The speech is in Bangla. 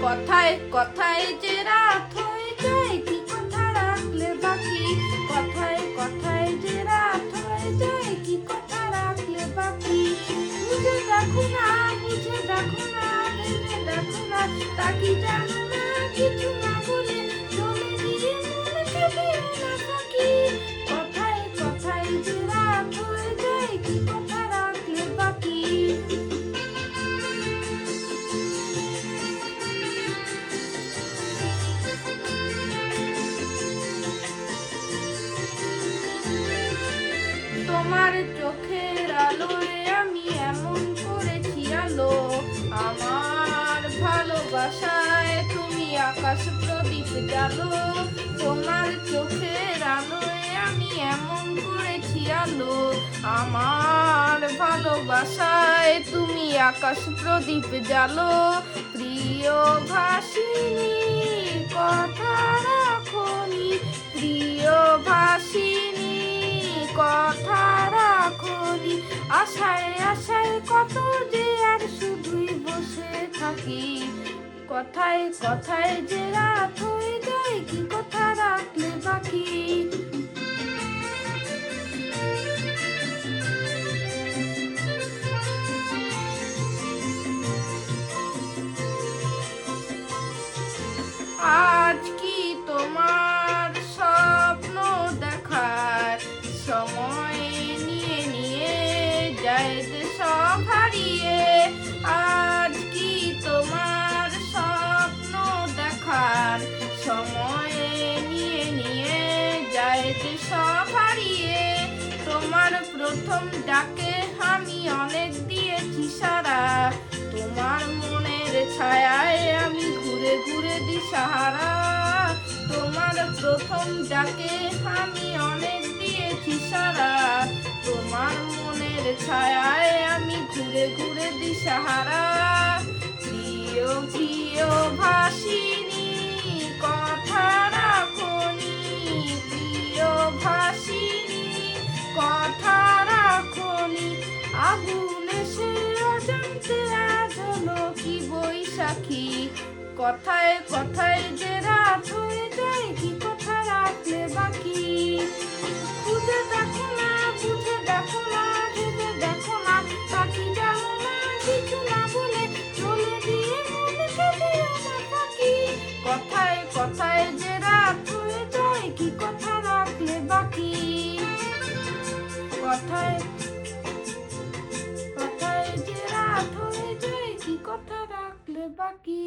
কথায় কথায় যে রাত হয়ে যায়, কি কথা রাখলে বাকি। কথায় কথায় যে রাত হয়ে যায়, কি কথা রাখলে বাকি। বুঝে দেখো না, বুঝে দেখো না, ভেবে দেখো না, তা কি জানো না, কিছু না বলে চলে গিয়ে মনেতে দিও না ফাঁকি। কথায় কথায় যে রাত হয়ে যায়, কি কথা রাখলে বাকি। তোমার চোখের আলোয় আমি এমন করেছি আলো, আমার ভালোবাসায় তুমি আকাশ প্রদীপ জ্বালো। তোমার চোখের আলোয় আমি এমন করেছি আলো, আমার ভালোবাসায় তুমি আকাশ প্রদীপ জ্বালো। প্রিয় ভাসিনী কথা রাখনি, প্রিয় ভাসিনী কথা রাখনি। আশায় আশায় কত যে আর শুধুই বসে থাকি। কথায় কথায় যে রাত হয়ে যায়, কি কথা রাখলে বাকি। আজ কি তোমার স্বপ্ন দেখার সময় নিয়ে নিয়ে যায় যে সব হারিয়ে। আজ কি তোমার স্বপ্ন দেখার সময় নিয়ে নিয়ে যায় যে সব হারিয়ে। তোমার প্রথম ডাকে আমি অনেক দিয়েছি সারা, তোমার মনের ছায়ায় আমি ঘুরে ঘুরে দিশাহারা। তোমার প্রথম ডাকে আমি অনেক দিয়েছি সারা, তোমার মনের ছায়ায় আমি ঘুরে ঘুরে দিশাহারা। প্রিয় প্রিয় ভাসিনী কথা রাখনি, প্রিয় ভাসিনী কথা রাখনি। আগুন এসে অজান্তে আজ হলো কি বৈশাখী। কথায় কথায় যে রাত হয়ে যায়, কি কথা রাখলে বাকি। বুঝে দেখো না, বুঝে দেখো না, ভেবে দেখো না, তা কি জানো না, কিছু না বলে চলে গিয়ে মনেতে দিও না ফাঁকি। কথায় কথায় যে রাত হয়ে যায়, কি কথা রাখলে বাকি। কথায় কথায় যে রাত হয়ে যায়, কি কথা রাখলে বাকি।